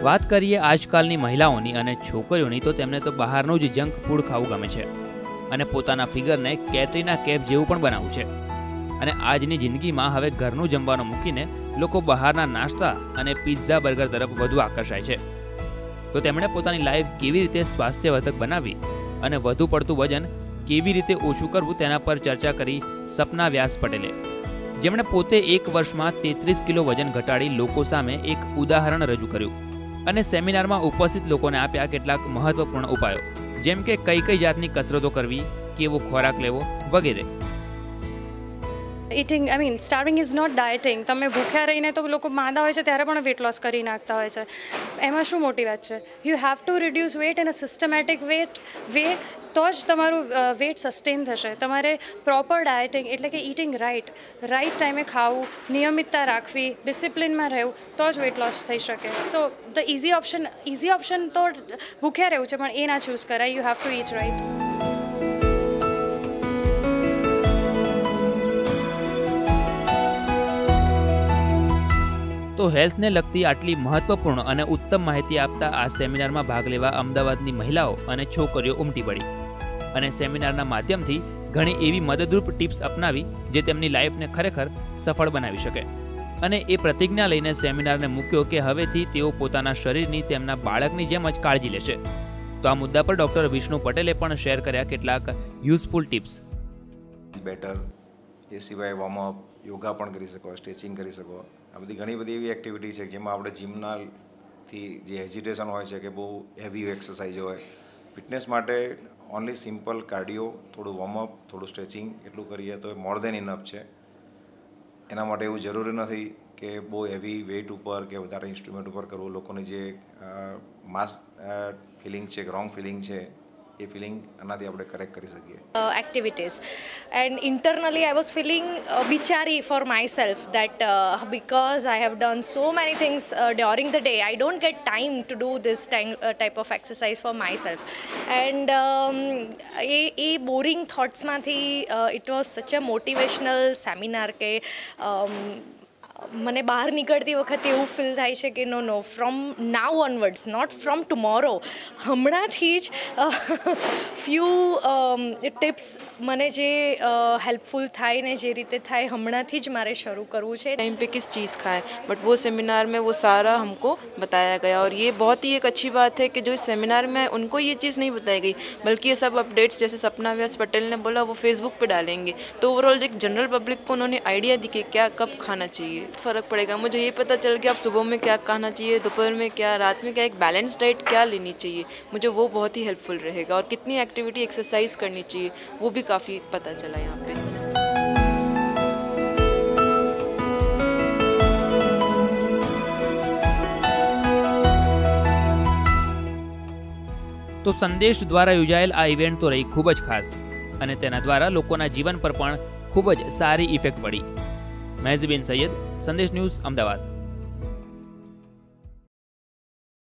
વાત કરીએ આજકાલની મહિલાઓની અને છોકરીઓની તો તેમને તો બહારનું જ જંક ફૂડ ખાવું ગમે છે અને પોતાના ફિગરને કેટરીના કૈફ જેવું પણ બનાવવું છે. અને આજની જિંદગીમાં હવે ઘરનું જમવાનું મૂકીને લોકો બહારના નાસ્તા અને પિઝા બર્ગર તરફ વધુ આકર્ષાય છે. તો તેમણે પોતાની લાઈફ કેવી રીતે સ્વાસ્થ્યવર્ધક બનાવવી અને વધુ પડતું વજન કેવી રીતે ઓછું કરવું તેના પર ચર્ચા કરી સપના વ્યાસ પટેલે, જેમણે પોતે એક વર્ષમાં 33 કિલો વજન ઘટાડી લોકો સામે એક ઉદાહરણ રજૂ કર્યું અને સેમિનારમાં ઉપસ્થિત લોકોને આપ્યા કેટલાક મહત્વપૂર્ણ ઉપાયો, જેમ કે કઈ જાતની કસરતો કરવી, કેવો ખોરાક લેવો વગેરે. Eating starving is not dieting. તમે ભૂખ્યા રહીને તો લોકો માંદા હોય છે ત્યારે પણ વેટ લોસ કરી નાખતા હોય છે. એમાં શું મોટી વાત છે? You have to reduce weight in a systematic way, તો જ તમારું વેટ સસ્ટેન થશે. તમારે પ્રોપર ડાયટિંગ એટલે કે ઇટિંગ રાઇટ ટાઈમે ખાવું, નિયમિતતા રાખવી, ડિસિપ્લિનમાં રહેવું, તો જ વેટ લોસ થઈ શકે. સો ધ ઇઝી ઓપ્શન તો ભૂખ્યા રહેવું છે, પણ એ ના ચૂઝ કરાય. You have to eat right. તો હેલ્થને લગતી આટલી મહત્વપૂર્ણ અને ઉત્તમ માહિતી આપતા આ સેમિનારમાં ભાગ લેવા અમદાવાદની મહિલાઓ અને છોકરીઓ ઉમટી પડી અને સેમિનારના માધ્યમથી ઘણી એવી મદદરૂપ ટિપ્સ અપનાવી જે તેમની લાઈફને ખરેખર સફળ બનાવી શકે. અને એ પ્રતિજ્ઞા લઈને સેમિનારને મૂક્યો કે હવેથી તેઓ પોતાના શરીરની તેમના બાળકની જેમ જ કાળજી લેશે. તો આ મુદ્દા પર ડૉક્ટર વિષ્ણુ પટેલે પણ શેર કર્યા કેટલાક યુઝફુલ ટિપ્સ. બેટર એ સિવાય વોર્મઅપ, યોગા પણ કરી શકો, સ્ટ્રેચિંગ કરી શકો. આ બધી ઘણી બધી એવી એક્ટિવિટી છે જેમાં આપણે જીમનાથી જે હેઝિટેશન હોય છે કે બહુ હેવી એક્સરસાઇઝ હોય, ફિટનેસ માટે ઓનલી સિમ્પલ કાર્ડિયો, થોડું વોર્મઅપ, થોડું સ્ટ્રેચિંગ એટલું કરીએ તો મોર દેન ઇનફ છે. એના માટે એવું જરૂરી નથી કે બહુ હેવી વેઇટ ઉપર કે વધારે ઇન્સ્ટ્રુમેન્ટ ઉપર કરવું. લોકોની જે માસ ફિલિંગ છે, રોંગ ફિલિંગ છે, એ ફિલિંગ આનાથી આપણે કરેક્ટ કરી શકીએ. Activities, and internally I was feeling bichari for myself that because I have done so many things during the day, I don't get time to do this type of exercise for myself. And a boring thoughts માંથી it was such a motivational seminar કે મને બહાર નીકળતી વખતે એવું feel થાય છે કે no from now onwards, not from tomorrow, હમણાંથી જ ફ્યુ ટિપ્સ મને જે हेल्पफुल થાય ને જે રીતે થાય હમણાંથી જ મારે શરૂ કરવું છે. टाइम पे किस चीज़ खाएं, बट वो सेमिनार में वो सारा हमको बताया गया और ये बहुत ही एक अच्छी बात है कि जो इस सेमिनार में उनको ये चीज़ नहीं बताई गई, बल्कि ये सब अपडेट्स जैसे सपना व्यास पटेल ने बोला वो फेसबुक पे डालेंगे, तो ओवरऑल एक जनरल पब्लिक को उन्होंने आइडिया दी कि क्या कब खाना चाहिए. फ़र्क पड़ेगा. मुझे ये पता चल गया अब सुबह में क्या खाना चाहिए, दोपहर में क्या, रात में क्या, एक बैलेंस डाइट क्या लेनी चाहिए. मुझे वो बहुत ही हेल्पफुल रहेगा और कितनी एक्टिविटी एक्सरसाइज करनी चाहिए वो भी काफ़ी पता चला यहाँ पे. તો સંદેશ દ્વારા યોજાયેલ આ ઇવેન્ટ તો રહી ખૂબ જ ખાસ અને તેના દ્વારા લોકોના જીવન પર પણ ખૂબ જ સારી ઇફેક્ટ પડી. મહેઝબીન સૈયદ, સંદેશ ન્યૂઝ, અમદાવાદ.